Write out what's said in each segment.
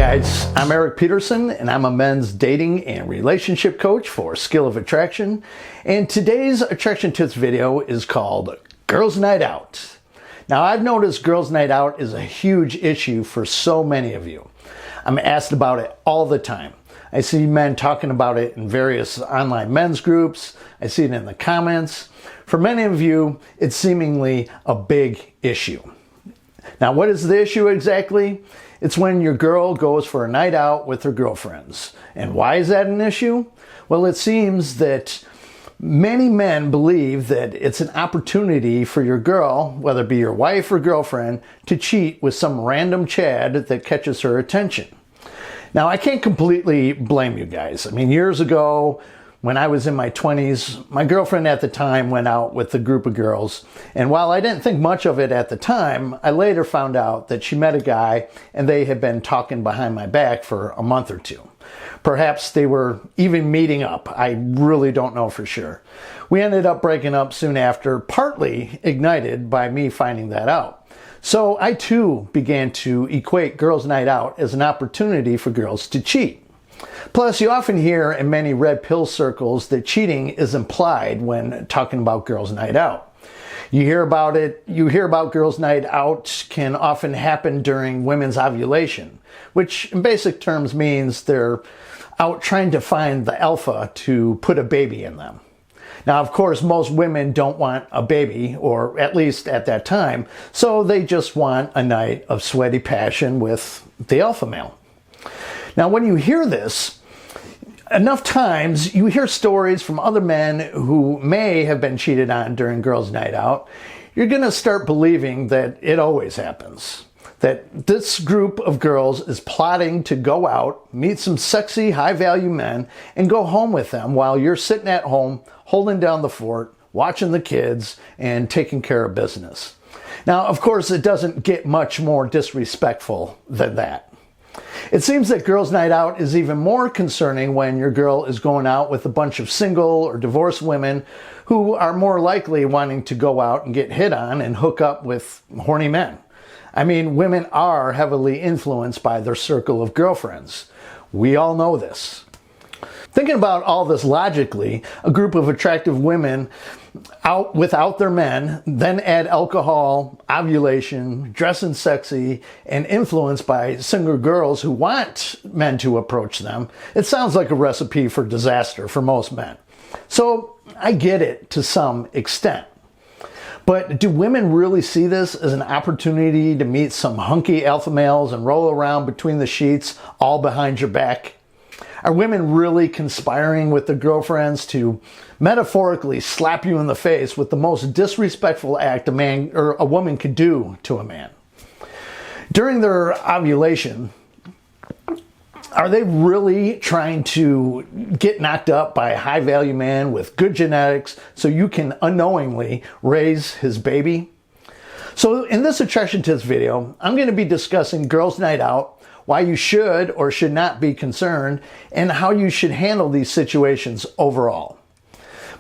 guys, I'm Erik Peterson and I'm a men's dating and relationship coach for Skill of Attraction. And today's attraction tips video is called Girls Night Out. Now I've noticed Girls Night Out is a huge issue for so many of you. I'm asked about it all the time. I see men talking about it in various online men's groups. I see it in the comments. For many of you, it's seemingly a big issue. Now, what is the issue exactly? It's when your girl goes for a night out with her girlfriends. And why is that an issue? Well, it seems that many men believe that it's an opportunity for your girl, whether it be your wife or girlfriend, to cheat with some random Chad that catches her attention. Now, I can't completely blame you guys. I mean, years ago, when I was in my 20s, my girlfriend at the time went out with a group of girls. And while I didn't think much of it at the time, I later found out that she met a guy and they had been talking behind my back for a month or two. Perhaps they were even meeting up. I really don't know for sure. We ended up breaking up soon after, partly ignited by me finding that out. So I too began to equate Girls Night Out as an opportunity for girls to cheat. Plus, you often hear in many red pill circles that cheating is implied when talking about Girls Night Out. You hear about Girls Night Out can often happen during women's ovulation, which in basic terms means they're out trying to find the alpha to put a baby in them. Now, of course, most women don't want a baby, or at least at that time, so they just want a night of sweaty passion with the alpha male. Now, when you hear this, enough times you hear stories from other men who may have been cheated on during Girls Night Out, you're going to start believing that it always happens. That this group of girls is plotting to go out, meet some sexy, high-value men, and go home with them while you're sitting at home, holding down the fort, watching the kids, and taking care of business. Now, of course, it doesn't get much more disrespectful than that. It seems that Girls Night Out is even more concerning when your girl is going out with a bunch of single or divorced women who are more likely wanting to go out and get hit on and hook up with horny men. I mean, women are heavily influenced by their circle of girlfriends. We all know this. Thinking about all this logically, a group of attractive women out without their men, then add alcohol, ovulation, dressing sexy, and influenced by single girls who want men to approach them, it sounds like a recipe for disaster for most men. So I get it to some extent. But do women really see this as an opportunity to meet some hunky alpha males and roll around between the sheets all behind your back? Are women really conspiring with their girlfriends to metaphorically slap you in the face with the most disrespectful act a man or a woman could do to a man? During their ovulation, are they really trying to get knocked up by a high-value man with good genetics so you can unknowingly raise his baby? So in this attraction tips video, I'm going to be discussing Girls Night Out, why you should or should not be concerned, and how you should handle these situations overall.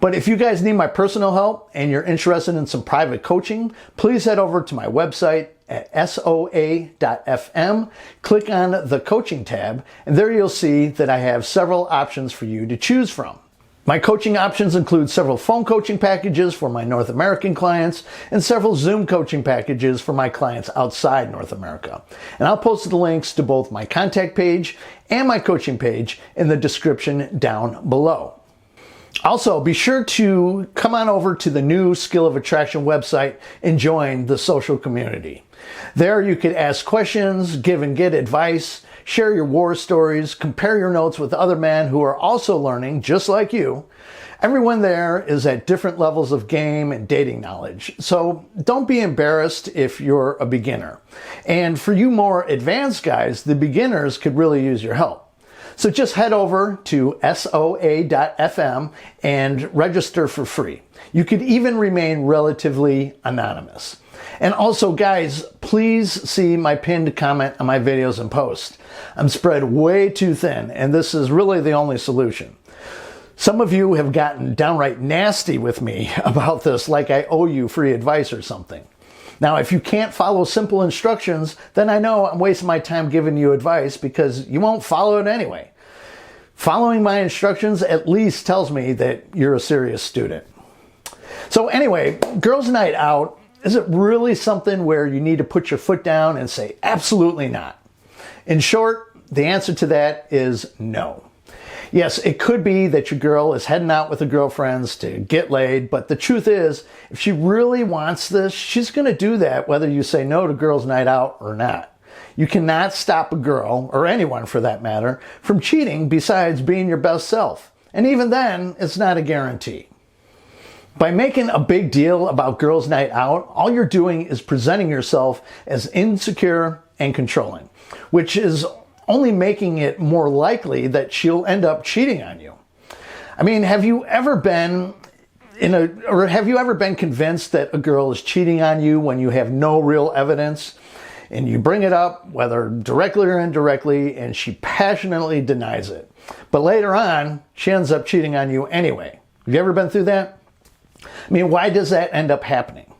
But if you guys need my personal help and you're interested in some private coaching, please head over to my website at soa.fm, click on the coaching tab, and there you'll see that I have several options for you to choose from. My coaching options include several phone coaching packages for my North American clients and several Zoom coaching packages for my clients outside North America. And I'll post the links to both my contact page and my coaching page in the description down below. Also, be sure to come on over to the new Skill of Attraction website and join the social community. There you can ask questions, give and get advice, share your war stories, compare your notes with other men who are also learning just like you. Everyone there is at different levels of game and dating knowledge, so don't be embarrassed if you're a beginner. And for you more advanced guys, the beginners could really use your help. So just head over to soa.fm and register for free. You could even remain relatively anonymous. And also, guys, please see my pinned comment on my videos and posts. I'm spread way too thin, and this is really the only solution. Some of you have gotten downright nasty with me about this, like I owe you free advice or something. Now, if you can't follow simple instructions, then I know I'm wasting my time giving you advice because you won't follow it anyway. Following my instructions at least tells me that you're a serious student. So anyway, girls' night out, is it really something where you need to put your foot down and say, absolutely not? In short, the answer to that is no. Yes, it could be that your girl is heading out with her girlfriends to get laid, but the truth is, if she really wants this, she's going to do that whether you say no to girls' night out or not. You cannot stop a girl, or anyone for that matter, from cheating besides being your best self. And even then, it's not a guarantee. By making a big deal about girls' night out, all you're doing is presenting yourself as insecure and controlling, which is only making it more likely that she'll end up cheating on you. I mean, have you ever been convinced that a girl is cheating on you when you have no real evidence? And you bring it up, whether directly or indirectly, and she passionately denies it. But later on, she ends up cheating on you anyway. Have you ever been through that? I mean, why does that end up happening?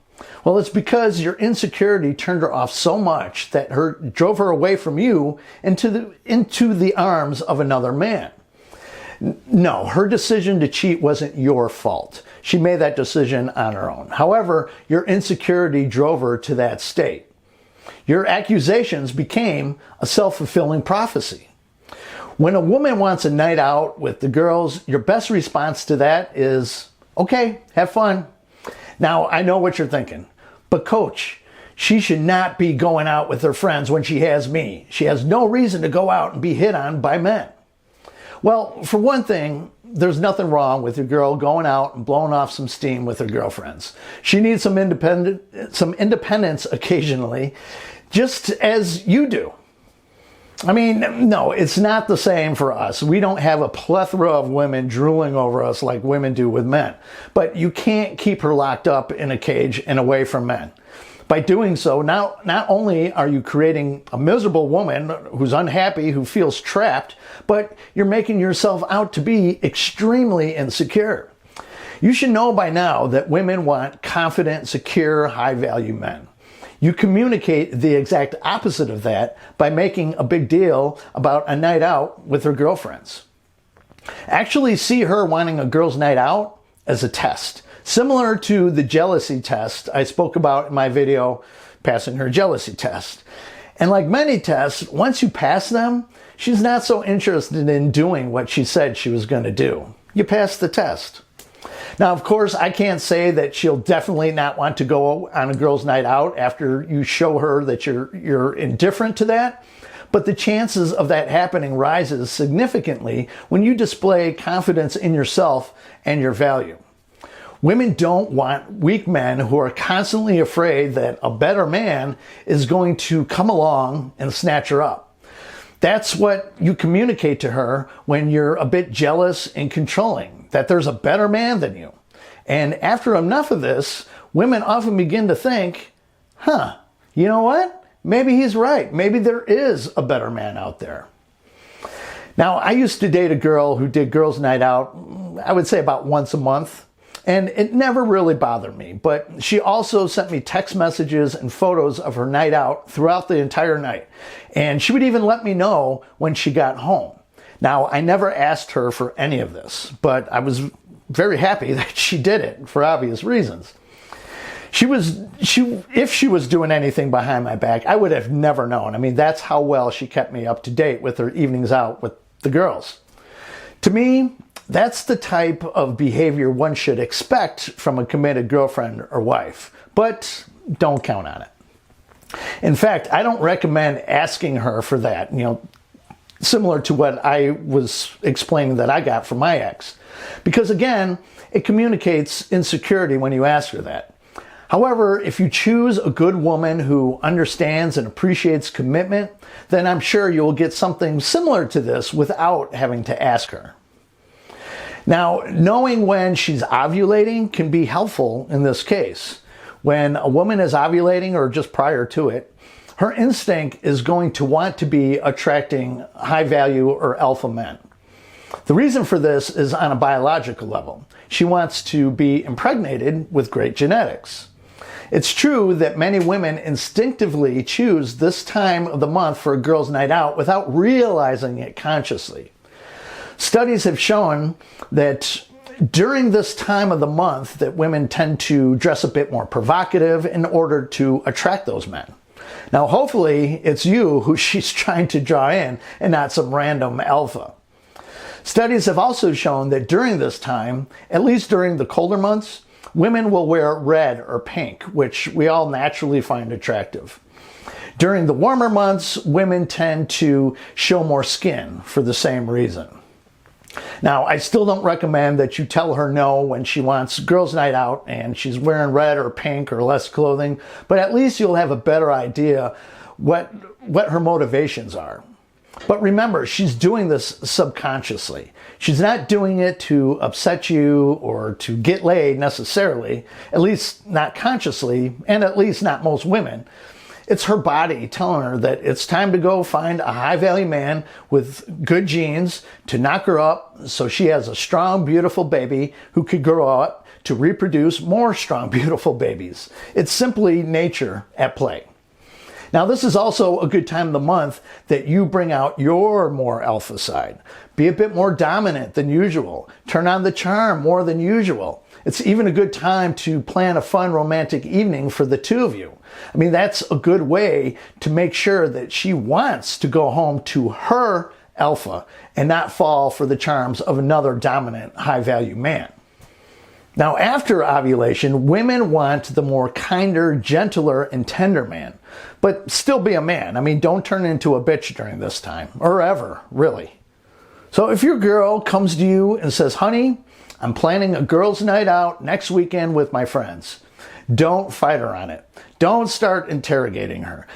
Well, it's because your insecurity turned her off so much that drove her away from you into the arms of another man. No, her decision to cheat wasn't your fault. She made that decision on her own. However, your insecurity drove her to that state. Your accusations became a self-fulfilling prophecy. When a woman wants a night out with the girls, your best response to that is, okay, have fun. Now, I know what you're thinking, but coach, she should not be going out with her friends when she has me. She has no reason to go out and be hit on by men. Well, for one thing, there's nothing wrong with your girl going out and blowing off some steam with her girlfriends. She needs some independence occasionally, just as you do. I mean, no, it's not the same for us. We don't have a plethora of women drooling over us like women do with men. But you can't keep her locked up in a cage and away from men. By doing so, not only are you creating a miserable woman who's unhappy, who feels trapped, but you're making yourself out to be extremely insecure. You should know by now that women want confident, secure, high-value men. You communicate the exact opposite of that by making a big deal about a night out with her girlfriends. Actually see her wanting a girl's night out as a test, similar to the jealousy test I spoke about in my video, Passing Her Jealousy Test. And like many tests, once you pass them, she's not so interested in doing what she said she was going to do. You pass the test. Now, of course, I can't say that she'll definitely not want to go on a girl's night out after you show her that you're indifferent to that, but the chances of that happening rises significantly when you display confidence in yourself and your value. Women don't want weak men who are constantly afraid that a better man is going to come along and snatch her up. That's what you communicate to her when you're a bit jealous and controlling, that there's a better man than you. And after enough of this, women often begin to think, you know what? Maybe he's right. Maybe there is a better man out there. Now, I used to date a girl who did girls' night out, I would say about once a month. And it never really bothered me, but she also sent me text messages and photos of her night out throughout the entire night. And she would even let me know when she got home. Now, I never asked her for any of this, but I was very happy that she did it for obvious reasons. If she was doing anything behind my back, I would have never known. I mean, that's how well she kept me up to date with her evenings out with the girls. To me, that's the type of behavior one should expect from a committed girlfriend or wife, but don't count on it. In fact, I don't recommend asking her for that, similar to what I was explaining that I got from my ex. Because again, it communicates insecurity when you ask her that. However, if you choose a good woman who understands and appreciates commitment, then I'm sure you'll get something similar to this without having to ask her. Now, knowing when she's ovulating can be helpful in this case. When a woman is ovulating or just prior to it, her instinct is going to want to be attracting high value or alpha men. The reason for this is on a biological level. She wants to be impregnated with great genetics. It's true that many women instinctively choose this time of the month for a girls' night out without realizing it consciously. Studies have shown that during this time of the month that women tend to dress a bit more provocative in order to attract those men. Now, hopefully it's you who she's trying to draw in and not some random alpha. Studies have also shown that during this time, at least during the colder months, women will wear red or pink, which we all naturally find attractive. During the warmer months, women tend to show more skin for the same reason. Now, I still don't recommend that you tell her no when she wants girls' night out and she's wearing red or pink or less clothing, but at least you'll have a better idea what her motivations are. But remember, she's doing this subconsciously. She's not doing it to upset you or to get laid necessarily, at least not consciously, and at least not most women. It's her body telling her that it's time to go find a high-value man with good genes to knock her up so she has a strong, beautiful baby who could grow up to reproduce more strong, beautiful babies. It's simply nature at play. Now, this is also a good time of the month that you bring out your more alpha side. Be a bit more dominant than usual. Turn on the charm more than usual. It's even a good time to plan a fun romantic evening for the two of you. I mean, that's a good way to make sure that she wants to go home to her alpha and not fall for the charms of another dominant, high-value man. Now, after ovulation, women want the more kinder, gentler, and tender man, but still be a man. I mean, don't turn into a bitch during this time, or ever, really. So if your girl comes to you and says, honey, I'm planning a girls' night out next weekend with my friends, don't fight her on it. Don't start interrogating her.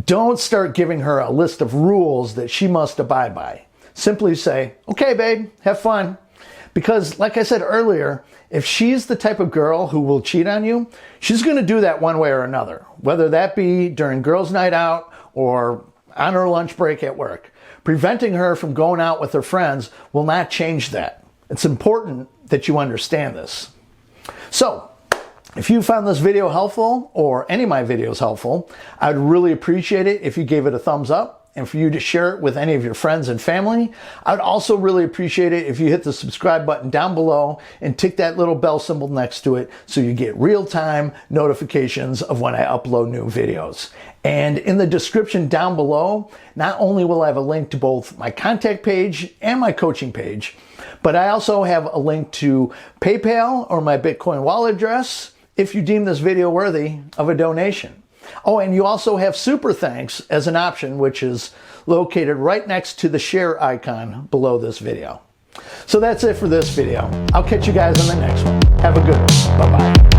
Don't start giving her a list of rules that she must abide by. Simply say, okay, babe, have fun. Because, like I said earlier, if she's the type of girl who will cheat on you, she's going to do that one way or another, whether that be during girls' night out or on her lunch break at work. Preventing her from going out with her friends will not change that. It's important that you understand this. So, if you found this video helpful, or any of my videos helpful, I'd really appreciate it if you gave it a thumbs up, and for you to share it with any of your friends and family. I'd also really appreciate it if you hit the subscribe button down below and tick that little bell symbol next to it so you get real-time notifications of when I upload new videos. And in the description down below, not only will I have a link to both my contact page and my coaching page, but I also have a link to PayPal or my Bitcoin wallet address if you deem this video worthy of a donation. Oh, and you also have Super Thanks as an option, which is located right next to the share icon below this video. So that's it for this video. I'll catch you guys on the next one. Have a good one. Bye-bye.